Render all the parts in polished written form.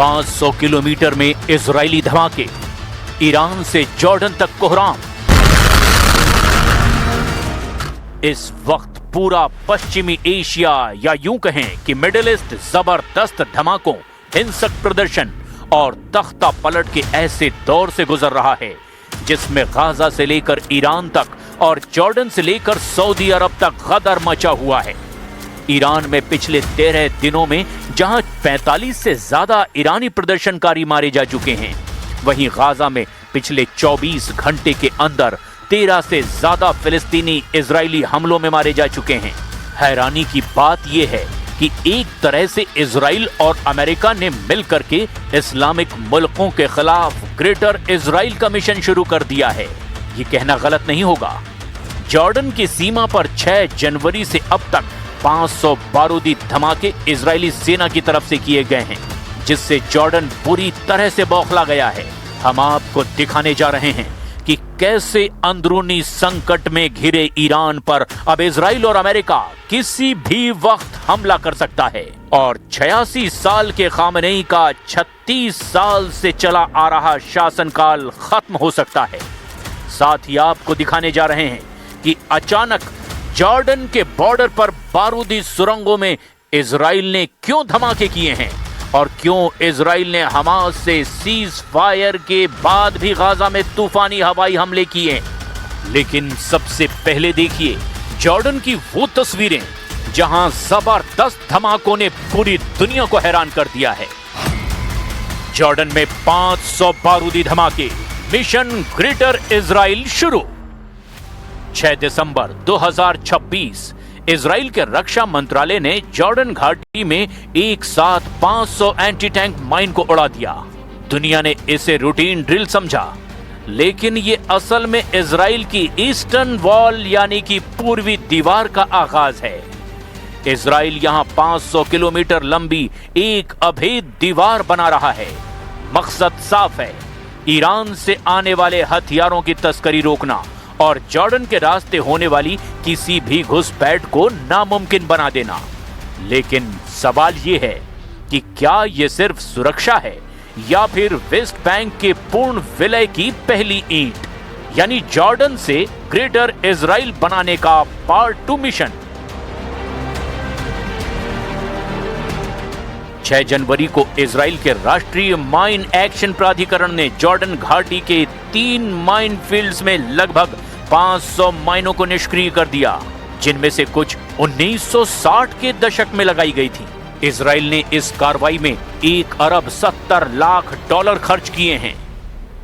500 kilometre में Israeli धमाके, Iran से जॉर्डन तक कोहराम। इस वक्त पूरा पश्चिमी एशिया या यूं कहें कि मिडिल ईस्ट जबरदस्त धमाकों, हिंसक प्रदर्शन और तख्ता पलट के ऐसे दौर से गुजर रहा है जिसमें गाजा से लेकर ईरान तक और जॉर्डन से लेकर सऊदी अरब तक गदर मचा हुआ है। ईरान में पिछले 13 दिनों में जहां 45 से ज्यादा ईरानी प्रदर्शनकारी मारे जा चुके हैं, वहीं गाजा में पिछले 24 घंटे के अंदर 13 से ज्यादा फिलिस्तीनी इजरायली हमलों में मारे जा चुके हैं। हैरानी की बात यह है कि एक तरह से इजराइल और अमेरिका ने मिलकर के इस्लामिक मुल्कों के खिलाफ ग्रेटर इजराइल का मिशन शुरू कर दिया है। ये कहना गलत नहीं होगा। जॉर्डन की सीमा पर 6 जनवरी से अब तक 500 बारूदी धमाके इजरायली सेना की तरफ से किए गए हैं, जिससे जॉर्डन पूरी तरह से बौखला गया है। हम आपको दिखाने जा रहे हैं कि कैसे अंदरूनी संकट में घिरे ईरान पर अब इजराइल और अमेरिका किसी भी वक्त हमला कर सकता है और 86 साल के खामेनेई का 36 साल से चला आ रहा शासनकाल खत्म हो सकता है। साथ ही आपको दिखाने जा रहे हैं कि अचानक जॉर्डन के बॉर्डर पर बारूदी सुरंगों में इजराइल ने क्यों धमाके किए हैं और क्यों इजराइल ने हमास से सीज फायर के बाद भी गाजा में तूफानी हवाई हमले किए। लेकिन सबसे पहले देखिए जॉर्डन की वो तस्वीरें जहां जबरदस्त धमाकों ने पूरी दुनिया को हैरान कर दिया है। जॉर्डन में 500 बारूदी धमाके, मिशन ग्रेटर इजराइल शुरू। 6 दिसंबर 2026 इजराइल के रक्षा मंत्रालय ने जॉर्डन घाटी में एक साथ 500 एंटी टैंक माइन को उड़ा दिया। दुनिया ने इसे रूटीन ड्रिल समझा, लेकिन ये असल में इजराइल की ईस्टर्न वॉल यानी कि पूर्वी दीवार का आगाज है। इजराइल यहां 500 किलोमीटर लंबी एक अभेद दीवार बना रहा है। मकसद साफ है, ईरान से आने वाले हथियारों की तस्करी रोकना और जॉर्डन के रास्ते होने वाली किसी भी घुसपैठ को नामुमकिन बना देना। लेकिन सवाल यह है कि क्या यह सिर्फ सुरक्षा है या फिर वेस्ट बैंक के पूर्ण विलय की पहली ईंट, यानी जॉर्डन से ग्रेटर इजराइल बनाने का पार्ट 2 मिशन। 6 जनवरी को इजराइल के राष्ट्रीय माइन एक्शन प्राधिकरण ने जॉर्डन घाटी के 3 माइन फील्ड्स में लगभग 500 माइनों को निष्क्रिय कर दिया, जिनमें से कुछ 1960 के दशक में लगाई गई थी। इजराइल ने इस कार्रवाई में 1 अरब 70 लाख डॉलर खर्च किए हैं।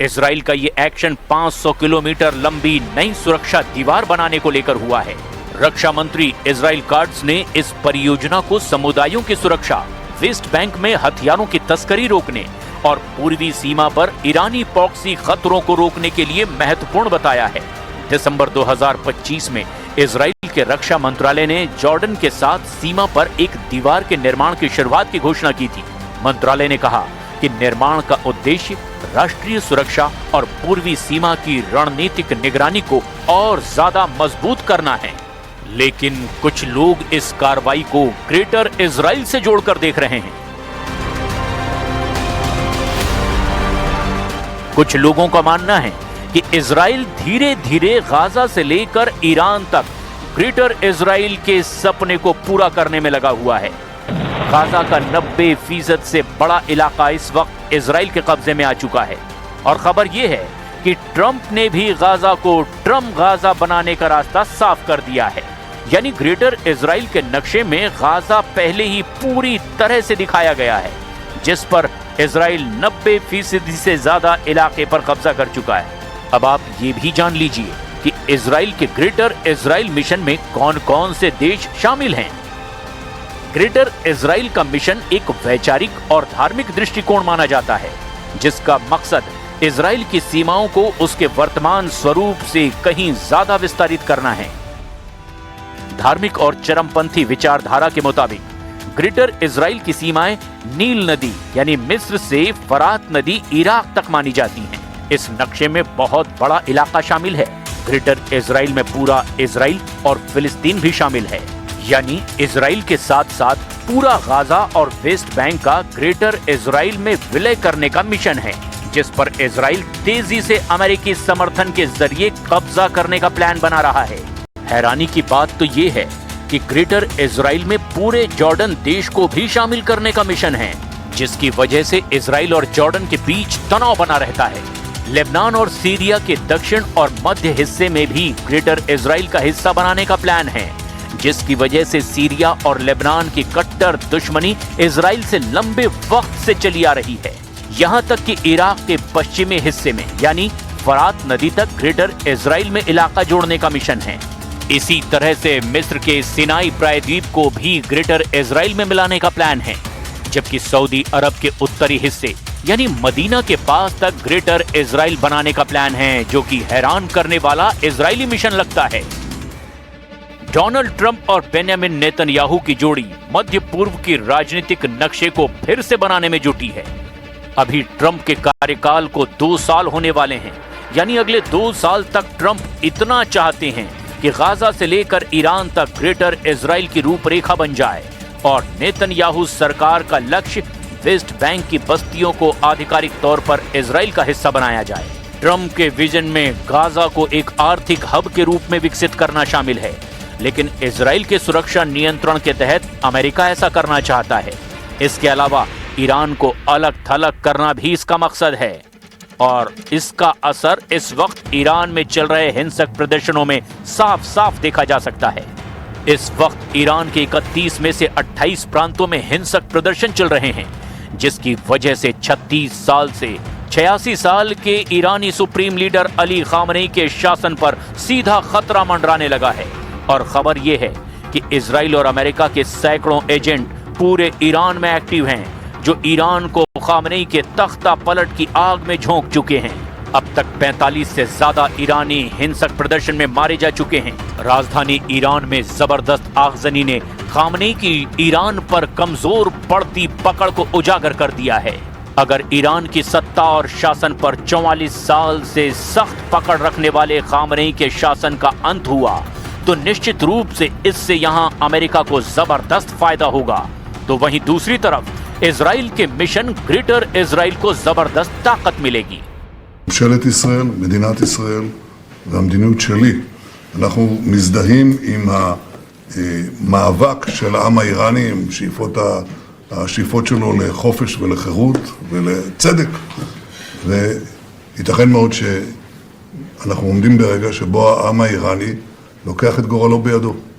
इजराइल का ये एक्शन 500 किलोमीटर लंबी नई सुरक्षा दीवार बनाने को लेकर हुआ है। रक्षा मंत्री इजराइल काट्ज ने इस परियोजना को समुदायों की सुरक्षा, वेस्ट बैंक में हथियारों की तस्करी रोकने और पूर्वी सीमा पर ईरानी प्रॉक्सी खतरों को रोकने के लिए महत्वपूर्ण बताया है। दिसंबर 2025 में इजराइल के रक्षा मंत्रालय ने जॉर्डन के साथ सीमा पर एक दीवार के निर्माण की शुरुआत की घोषणा की थी। मंत्रालय ने कहा कि निर्माण का उद्देश्य राष्ट्रीय सुरक्षा और पूर्वी सीमा की रणनीतिक निगरानी को और ज्यादा मजबूत करना है। लेकिन कुछ लोग इस कार्रवाई को ग्रेटर इजराइल से जोड़कर देख रहे हैं। कुछ लोगों का मानना है कि इजराइल धीरे धीरे गाजा से लेकर ईरान तक ग्रेटर इजराइल के सपने को पूरा करने में लगा हुआ है। गाजा का 90% से बड़ा इलाका इस वक्त इजराइल के कब्जे में आ चुका है और खबर यह है कि ट्रंप ने भी गाजा को ट्रम्प गाजा बनाने का रास्ता साफ कर दिया है। यानी ग्रेटर इजराइल के नक्शे में गाजा पहले ही पूरी तरह से दिखाया गया है, जिस पर इजराइल 90% से ज्यादा इलाके पर कब्जा कर चुका है। अब आप ये भी जान लीजिए कि इजराइल के ग्रेटर इजराइल मिशन में कौन कौन से देश शामिल हैं। ग्रेटर इजराइल का मिशन एक वैचारिक और धार्मिक दृष्टिकोण माना जाता है, जिसका मकसद इजराइल की सीमाओं को उसके वर्तमान स्वरूप से कहीं ज्यादा विस्तारित करना है। धार्मिक और चरमपंथी विचारधारा के मुताबिक ग्रेटर इजराइल की सीमाएं नील नदी यानी मिस्र से फरात नदी इराक तक मानी जाती हैं। इस नक्शे में बहुत बड़ा इलाका शामिल है। ग्रेटर इजराइल में पूरा इजराइल और फिलिस्तीन भी शामिल है। यानी इजराइल के साथ साथ पूरा गाजा और वेस्ट बैंक का ग्रेटर इजराइल में विलय करने का मिशन है, जिस पर इजराइल तेजी से अमेरिकी समर्थन के जरिए कब्जा करने का प्लान बना रहा है। हैरानी की बात तो ये है कि ग्रेटर इजराइल में पूरे जॉर्डन देश को भी शामिल करने का मिशन है, जिसकी वजह से इजराइल और जॉर्डन के बीच तनाव बना रहता है। लेबनान और सीरिया के दक्षिण और मध्य हिस्से में भी ग्रेटर इजराइल का हिस्सा बनाने का प्लान है, जिसकी वजह से सीरिया और लेबनान की कट्टर दुश्मनी इजराइल से लंबे वक्त से चली आ रही है। यहाँ तक कि इराक के पश्चिमी हिस्से में यानी फरात नदी तक ग्रेटर इजराइल में इलाका जोड़ने का मिशन है। इसी तरह से मिस्र के सिनाई प्रायद्वीप को भी ग्रेटर इजराइल में मिलाने का प्लान है, जबकि सऊदी अरब के उत्तरी हिस्से यानी मदीना के पास तक ग्रेटर इजराइल बनाने का प्लान है, जो कि हैरान करने वाला इजरायली मिशन लगता है। डोनाल्ड ट्रंप और बेंजामिन नेतन्याहू की जोड़ी मध्य पूर्व की राजनीतिक नक्शे को फिर से बनाने में जुटी है। अभी ट्रंप के कार्यकाल को 2 साल होने वाले हैं, यानी अगले 2 साल तक ट्रंप इतना चाहते हैं कि गाजा से लेकर ईरान तक ग्रेटर इजराइल की रूपरेखा बन जाए और नेतन्याहू सरकार का लक्ष्य वेस्ट बैंक की बस्तियों को आधिकारिक तौर पर इजराइल का हिस्सा बनाया जाए। ट्रंप के विजन में गाजा को एक आर्थिक हब के रूप में विकसित करना शामिल है, लेकिन इजराइल के सुरक्षा नियंत्रण के तहत अमेरिका ऐसा करना चाहता है। इसके अलावा ईरान को अलग थलग करना भी इसका मकसद है और इसका असर इस वक्त ईरान में चल रहे हिंसक प्रदर्शनों में साफ साफ देखा जा सकता है। इस वक्त ईरान के 31 में से 28 प्रांतों में हिंसक प्रदर्शन चल रहे हैं, जिसकी वजह से 36 साल से 86 साल के ईरानी सुप्रीम लीडर अली खामनेई के शासन पर सीधा खतरा मंडराने लगा है। और खबर यह है कि इजराइल और अमेरिका के सैकड़ों एजेंट पूरे ईरान में एक्टिव हैं, जो ईरान को खामनेई के तख्ता पलट की आग में झोंक चुके हैं। अब तक 45 से ज्यादा ईरानी हिंसक प्रदर्शन में मारे जा चुके हैं। राजधानी ईरान में जबरदस्त आगजनी ने खामनेई की ईरान पर कमजोर पड़ती पकड़ को उजागर कर दिया है। अगर ईरान की सत्ता और शासन पर 44 साल से सख्त पकड़ रखने वाले खामनेई के शासन का अंत हुआ, तो निश्चित रूप से इससे यहां अमेरिका को जबरदस्त फायदा होगा। तो वहीं दूसरी तरफ इजराइल के मिशन ग्रेटर इजराइल को जबरदस्त ताकत मिलेगी। ממשלת ישראל, מדינת ישראל והמדיניות שלי, אנחנו מזדהים עם המאבק של העם האיראני, עם השאיפות שלו לחופש ולחירות ולצדק, וייתכן מאוד שאנחנו עומדים ברגע שבו העם האיראני לוקח את גורלו בידו.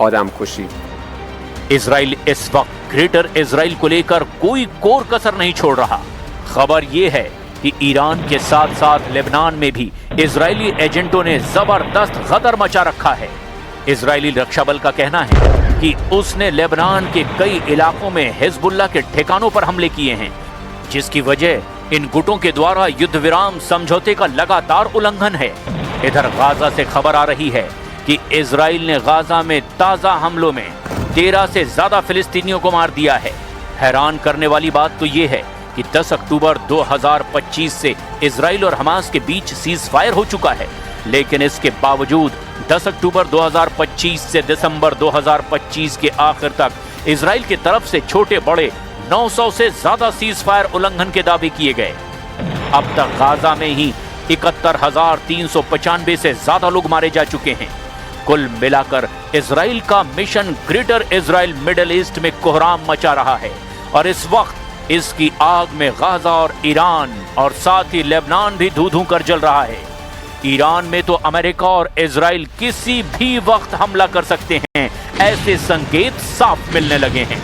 आदमकशी। इजराइल इस वक्त ग्रेटर इजराइल को लेकर कोई कोर कसर नहीं छोड़ रहा। खबर यह है कि ईरान के साथ साथ लेबनान में भी इजरायली एजेंटों ने जबरदस्त गदर मचा रखा है। इजरायली रक्षा बल का कहना है कि उसने लेबनान के कई इलाकों में हिजबुल्लाह के ठिकानों पर हमले किए हैं, जिसकी वजह इन गुटों के द्वारा युद्ध विराम समझौते का लगातार उल्लंघन है। इधर गाजा से खबर आ रही है कि इजराइल ने गाजा में ताजा हमलों में 13 से ज्यादा फिलिस्तीनियों को मार दिया है। हैरान करने वाली बात तो ये है कि 10 अक्टूबर 2025 से इजराइल और हमास के बीच सीज फायर हो चुका है, लेकिन इसके बावजूद 10 अक्टूबर 2025 से दिसंबर 2025 के आखिर तक इजराइल की तरफ से छोटे बड़े 900 से ज्यादा सीज फायर उल्लंघन के दावे किए गए। अब तक गाजा में ही 71,395 से ज्यादा लोग मारे जा चुके हैं। कुल मिलाकर इजराइल का mission greater Israel middle east में कोहराम मचा रहा है और इस वक्त इसकी आग में गाजा और ईरान और साथ ही लेबनान भी धू धू कर जल रहा है। ईरान में तो अमेरिका और इजराइल किसी भी वक्त हमला कर सकते हैं, ऐसे संकेत साफ मिलने लगे हैं।